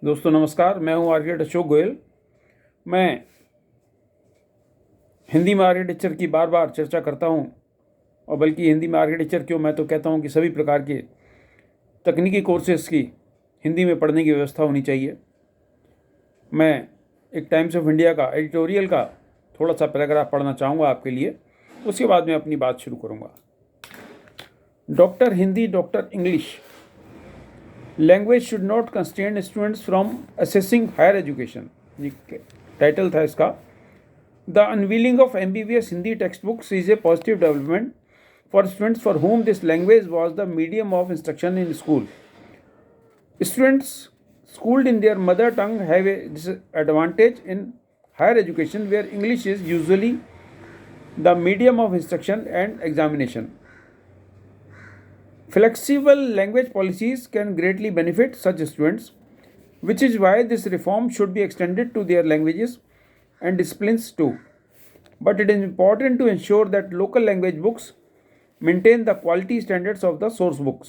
दोस्तों नमस्कार, मैं हूं आर्किटेक्ट अशोक गोयल। मैं हिंदी में आर्किटेक्चर की बार बार चर्चा करता हूं, और बल्कि हिंदी में आर्किटेक्चर क्यों, मैं तो कहता हूं कि सभी प्रकार के तकनीकी कोर्सेज की हिंदी में पढ़ने की व्यवस्था होनी चाहिए। मैं एक टाइम्स ऑफ इंडिया का एडिटोरियल का थोड़ा सा पैराग्राफ पढ़ना चाहूँगा आपके लिए, उसके बाद मैं अपनी बात शुरू करूँगा। Doctor Hindi, doctor English, language should not constrain students from assessing higher education, ये टाइटल था इसका। The unveiling of MBBS Hindi text books is a positive development for students for whom this language was the medium of instruction in school. Students schooled in their mother tongue have a disadvantage in higher education, where English is usually the medium of instruction and examination. Flexible language policies can greatly benefit such students, which is why this reform should be extended to their languages and disciplines too. But it is important to ensure that local language books maintain the quality standards of the source books.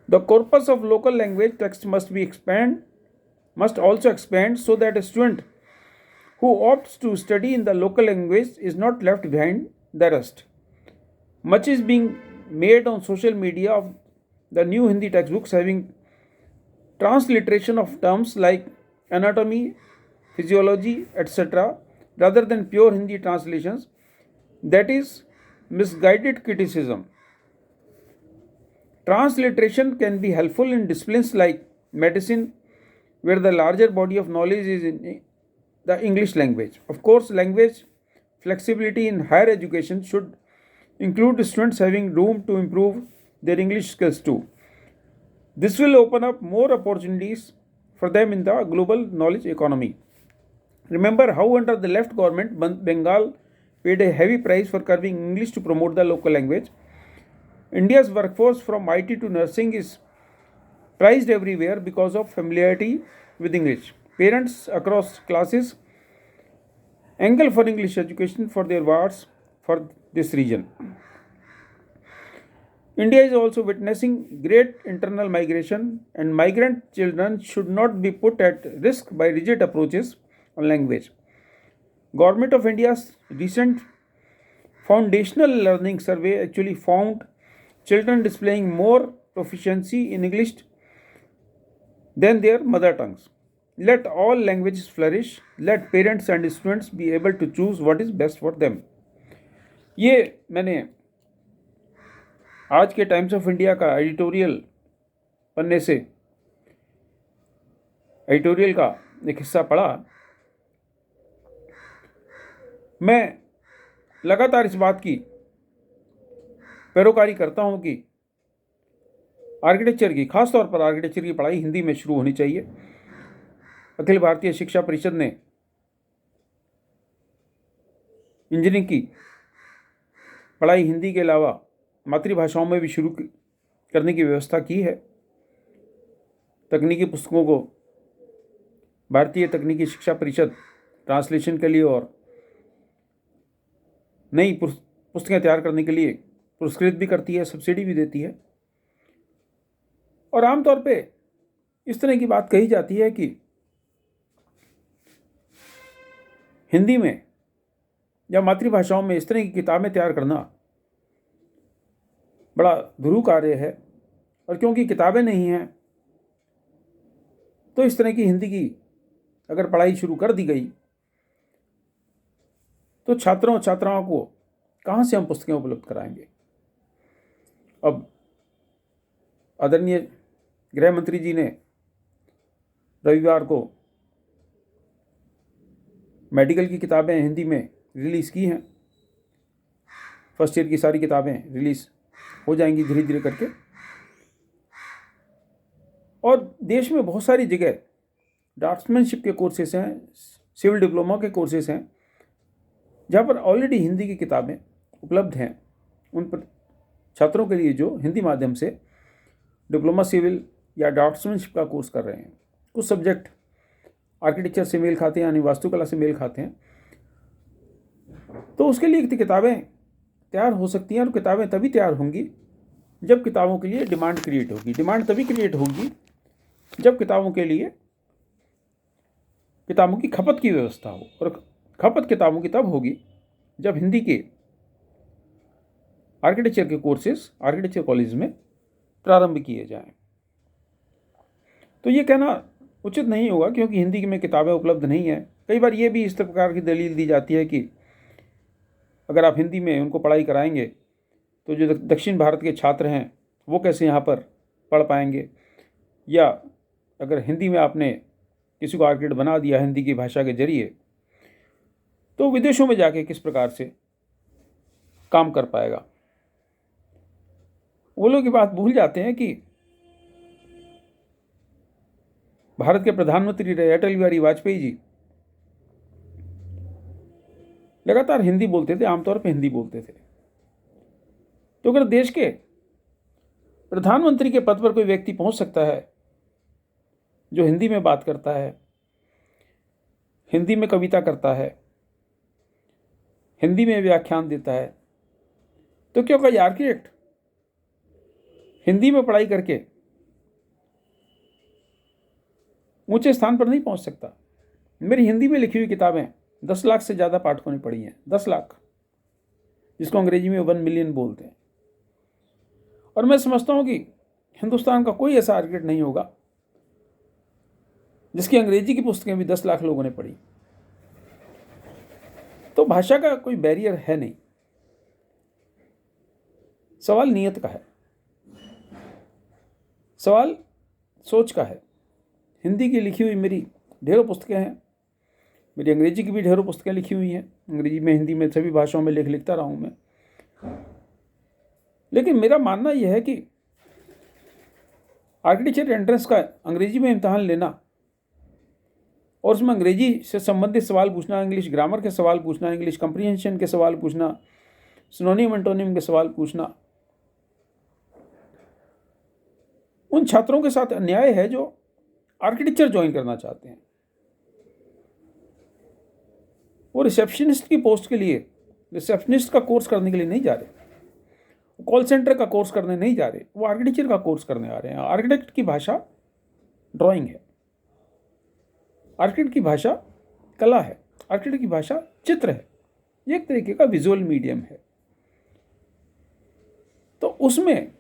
The corpus of local language text must also expand so that a student who opts to study in the local language is not left behind the rest. Much is being made on social media of the new Hindi textbooks having transliteration of terms like anatomy, physiology, etc., rather than pure Hindi translations. That is misguided criticism. Transliteration can be helpful in disciplines like medicine, where the larger body of knowledge is in the English language. Of course, language flexibility in higher education should include students having room to improve their English skills too. This will open up more opportunities for them in the global knowledge economy. Remember how under the left government, Bengal paid a heavy price for curbing English to promote the local language. India's workforce from IT to nursing is prized everywhere because of familiarity with English. Parents across classes angle for English education for their wards for this region. India is also witnessing great internal migration, and migrant children should not be put at risk by rigid approaches on language. Government of India's recent foundational learning survey actually found children displaying more proficiency in English than their mother tongues. Let all languages flourish. Let parents and students be able to choose what is best for them. ये मैंने आज के times of India का editorial पन्ने से editorial का एक हिस्सा पढ़ा। मैं लगातार इस बात की पैरोकारी करता हूं कि आर्किटेक्चर की, खासतौर पर आर्किटेक्चर की पढ़ाई हिंदी में शुरू होनी चाहिए। अखिल भारतीय शिक्षा परिषद ने इंजीनियरिंग की पढ़ाई हिंदी के अलावा मातृभाषाओं में भी शुरू करने की व्यवस्था की है। तकनीकी पुस्तकों को भारतीय तकनीकी शिक्षा परिषद ट्रांसलेशन के लिए और नई पुस्तकें तैयार करने के लिए पुरस्कृत भी करती है, सब्सिडी भी देती है। और आमतौर पे इस तरह की बात कही जाती है कि हिंदी में या मातृभाषाओं में इस तरह की किताबें तैयार करना बड़ा ध्रुव कार्य है, और क्योंकि किताबें नहीं हैं तो इस तरह की हिंदी की अगर पढ़ाई शुरू कर दी गई तो छात्रों छात्राओं को कहाँ से हम पुस्तकें उपलब्ध कराएंगे। अब आदरणीय गृह मंत्री जी ने रविवार को मेडिकल की किताबें हिंदी में रिलीज़ की हैं। फर्स्ट ईयर की सारी किताबें रिलीज़ हो जाएंगी धीरे धीरे करके। और देश में बहुत सारी जगह ड्राफ्ट्समैनशिप के कोर्सेस हैं, सिविल डिप्लोमा के कोर्सेस हैं, जहाँ पर ऑलरेडी हिंदी की किताबें उपलब्ध हैं। उन पर छात्रों के लिए जो हिंदी माध्यम से डिप्लोमा सिविल या ड्राफ्ट्समैनशिप का कोर्स कर रहे हैं, कुछ सब्जेक्ट आर्किटेक्चर से मेल खाते हैं, यानी वास्तुकला से मेल खाते हैं, तो उसके लिए किताबें तैयार हो सकती हैं। और किताबें तभी तैयार होंगी जब किताबों के लिए डिमांड क्रिएट होगी। डिमांड तभी क्रिएट होगी जब किताबों के लिए किताबों की खपत की व्यवस्था हो, और खपत किताबों की तब होगी जब हिंदी के आर्किटेक्चर के कोर्सेज आर्किटेक्चर कॉलेज में प्रारंभ किए जाएं। तो ये कहना उचित नहीं होगा क्योंकि हिंदी में किताबें उपलब्ध नहीं हैं। कई बार ये भी इस प्रकार की दलील दी जाती है कि अगर आप हिंदी में उनको पढ़ाई कराएंगे तो जो दक्षिण भारत के छात्र हैं वो कैसे यहाँ पर पढ़ पाएंगे, या अगर हिंदी में आपने किसी को आर्किटेक्ट बना दिया हिंदी की भाषा के जरिए तो विदेशों में जाके किस प्रकार से काम कर पाएगा। वो लोग ये बात भूल जाते हैं कि भारत के प्रधानमंत्री रहे अटल बिहारी वाजपेयी जी लगातार हिंदी बोलते थे, आमतौर पर हिंदी बोलते थे। तो अगर देश के प्रधानमंत्री के पद पर कोई व्यक्ति पहुंच सकता है जो हिंदी में बात करता है, हिंदी में कविता करता है, हिंदी में व्याख्यान देता है, तो क्यों कोई आर्किटेक्ट हिंदी में पढ़ाई करके ऊंचे स्थान पर नहीं पहुंच सकता। मेरी हिंदी में लिखी हुई किताबें 10 लाख से ज़्यादा पाठकों ने पढ़ी हैं, 10 लाख, जिसको अंग्रेजी में 1 मिलियन बोलते हैं। और मैं समझता हूं कि हिंदुस्तान का कोई ऐसा आर्किटेक्ट नहीं होगा जिसकी अंग्रेजी की पुस्तकें भी 10 लाख लोगों ने पढ़ी। तो भाषा का कोई बैरियर है नहीं, सवाल नियत का है, सवाल सोच का है। हिंदी की लिखी हुई मेरी ढेरों पुस्तकें हैं, मेरी अंग्रेजी की भी ढेरों पुस्तकें लिखी हुई हैं, अंग्रेजी में हिंदी में सभी भाषाओं में लेख लिखता रहा हूं मैं। लेकिन मेरा मानना यह है कि आर्किटेक्चर एंट्रेंस का अंग्रेजी में इम्तहान लेना और उसमें अंग्रेजी से संबंधित सवाल पूछना, इंग्लिश ग्रामर के सवाल पूछना, इंग्लिश कंप्रीहेंशन के सवाल पूछना, सिनोनिम एंटोनिम के सवाल पूछना, उन छात्रों के साथ अन्याय है जो आर्किटेक्चर ज्वाइन करना चाहते हैं। वो रिसेप्शनिस्ट की पोस्ट के लिए रिसेप्शनिस्ट का कोर्स करने के लिए नहीं जा रहे, कॉल सेंटर का कोर्स करने नहीं जा रहे, वो आर्किटेक्चर का कोर्स करने आ रहे हैं। आर्किटेक्ट की भाषा ड्राइंग है, आर्किटेक्ट की भाषा कला है, आर्किटेक्ट की भाषा चित्र है, ये एक तरीके का विजुअल मीडियम है। तो उसमें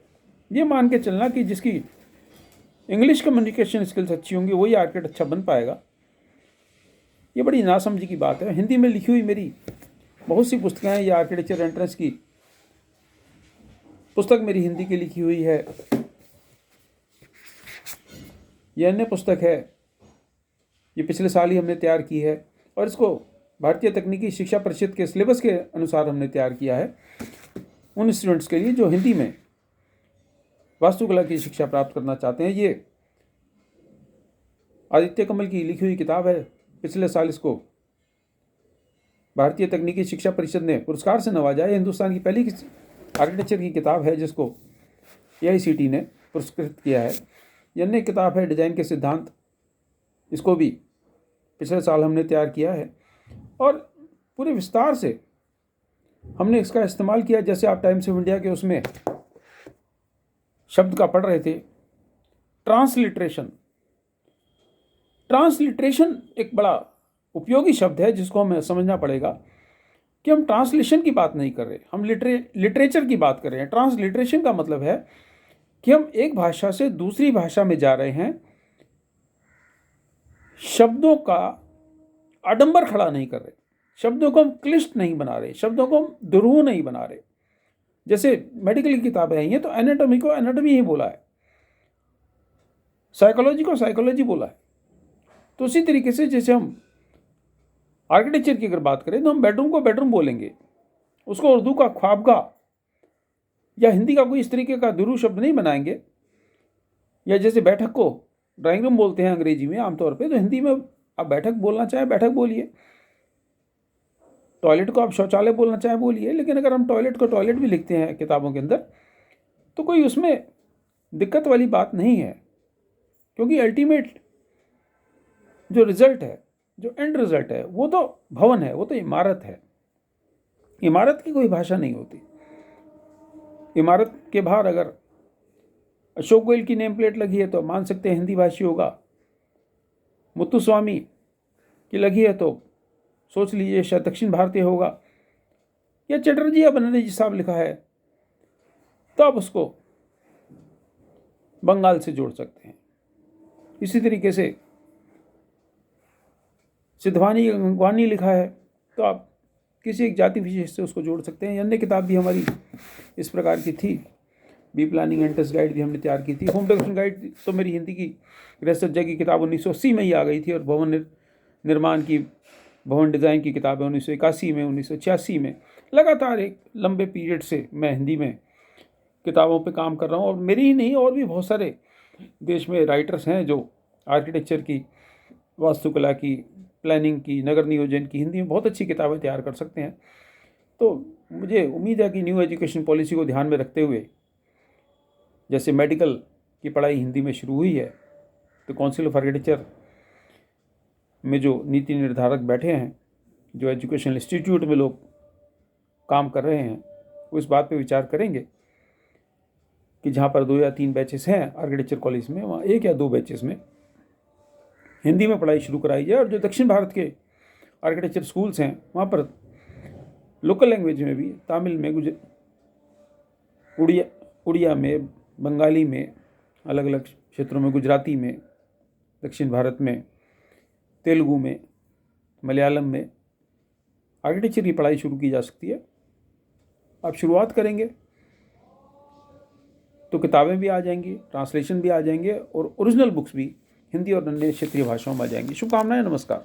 ये मान के चलना कि जिसकी इंग्लिश कम्युनिकेशन स्किल्स अच्छी होंगी वही आर्किटेक्ट अच्छा बन पाएगा, ये बड़ी नासमझी की बात है। हिंदी में लिखी हुई मेरी बहुत सी पुस्तकें हैं। ये आर्किटेक्चर एंट्रेंस की पुस्तक मेरी हिंदी की लिखी हुई है, यह अन्य पुस्तक है, ये पिछले साल ही हमने तैयार की है और इसको भारतीय तकनीकी शिक्षा परिषद के सिलेबस के अनुसार हमने तैयार किया है उन स्टूडेंट्स के लिए जो हिंदी में वास्तुकला की शिक्षा प्राप्त करना चाहते हैं। ये आदित्य कमल की लिखी हुई किताब है, पिछले साल इसको भारतीय तकनीकी शिक्षा परिषद ने पुरस्कार से नवाजा है। हिंदुस्तान की पहली आर्किटेक्चर की किताब है जिसको AICTE ने पुरस्कृत किया है। यह अन्य किताब है डिज़ाइन के सिद्धांत, इसको भी पिछले साल हमने तैयार किया है और पूरे विस्तार से हमने इसका इस्तेमाल किया। जैसे आप टाइम्स ऑफ इंडिया के उसमें शब्द का पढ़ रहे थे, ट्रांसलिट्रेशन। ट्रांसलिट्रेशन एक बड़ा उपयोगी शब्द है जिसको हमें समझना पड़ेगा कि हम ट्रांसलेशन की बात नहीं कर रहे, हम लिटरेचर की बात कर रहे हैं। ट्रांसलिट्रेशन का मतलब है कि हम एक भाषा से दूसरी भाषा में जा रहे हैं, शब्दों का आडंबर खड़ा नहीं कर रहे, शब्दों को हम क्लिष्ट नहीं बना रहे, शब्दों को हम दुरूह नहीं बना रहे। जैसे मेडिकल की किताबें हैं, ये तो एनाटॉमी को एनाटॉमी ही बोला है, साइकोलॉजी को साइकोलॉजी बोला है। तो उसी तरीके से जैसे हम आर्किटेक्चर की अगर बात करें तो हम बेडरूम को बेडरूम बोलेंगे, उसको उर्दू का ख्वाबगाह या हिंदी का कोई इस तरीके का दुरूह शब्द नहीं बनाएंगे। या जैसे बैठक को ड्राइंग रूम बोलते हैं अंग्रेजी में आमतौर पे, तो हिंदी में आप बैठक बोलना चाहें बैठक बोलिए, टॉयलेट को आप शौचालय बोलना चाहें बोलिए। लेकिन अगर हम टॉयलेट को टॉयलेट भी लिखते हैं किताबों के अंदर तो कोई उसमें दिक्कत वाली बात नहीं है, क्योंकि अल्टीमेट जो रिजल्ट है, जो एंड रिजल्ट है, वो तो भवन है, वो तो इमारत है। इमारत की कोई भाषा नहीं होती। इमारत के बाहर अगर अशोक गोयल की नेम प्लेट लगी है तो मान सकते हैं हिंदी भाषी होगा, मुत्तुस्वामी की लगी है तो सोच लीजिए शायद दक्षिण भारतीय होगा, या चटर्जी या बनर्जी साहब लिखा है तो आप उसको बंगाल से जोड़ सकते हैं। इसी तरीके से सिद्धवानी गंगवानी लिखा है तो आप किसी एक जाति विशेष से उसको जोड़ सकते हैं। अन्य किताब भी हमारी इस प्रकार की थी, B planning and test guide भी हमने तैयार की थी। होम डेकोरेशन गाइड तो मेरी हिंदी की गृह सज्जा की किताब 1980 में ही आ गई थी, और भवन निर्माण की, भवन डिज़ाइन की किताबें 1981 में, 1986 में। लगातार एक लंबे पीरियड से मैं हिंदी में किताबों पे काम कर रहा हूँ, और मेरी ही नहीं और भी बहुत सारे देश में राइटर्स हैं जो आर्किटेक्चर की, वास्तुकला की, प्लानिंग की, नगर नियोजन की हिंदी में बहुत अच्छी किताबें तैयार कर सकते हैं। तो मुझे उम्मीद है कि न्यू एजुकेशन पॉलिसी को ध्यान में रखते हुए, जैसे मेडिकल की पढ़ाई हिंदी में शुरू हुई है, तो काउंसिल ऑफ आर्किटेक्चर में जो नीति निर्धारक बैठे हैं, जो एजुकेशनल इंस्टीट्यूट में लोग काम कर रहे हैं, वो इस बात पे विचार करेंगे कि जहाँ पर 2 या 3 बैचेस हैं आर्किटेक्चर कॉलेज में, वहाँ 1 या 2 बैचेस में हिंदी में पढ़ाई शुरू कराई जाए। और जो दक्षिण भारत के आर्किटेक्चर स्कूल्स हैं वहाँ पर लोकल लैंग्वेज में भी, तमिल में, उड़िया में, बंगाली में, अलग अलग क्षेत्रों में, गुजराती में, दक्षिण भारत में तेलुगु में, मलयालम में आर्किटेक्चर की पढ़ाई शुरू की जा सकती है। आप शुरुआत करेंगे तो किताबें भी आ जाएंगी, ट्रांसलेशन भी आ जाएंगे, और ओरिजिनल बुक्स भी हिंदी और अन्य क्षेत्रीय भाषाओं में आ जाएंगी। शुभकामनाएं, नमस्कार।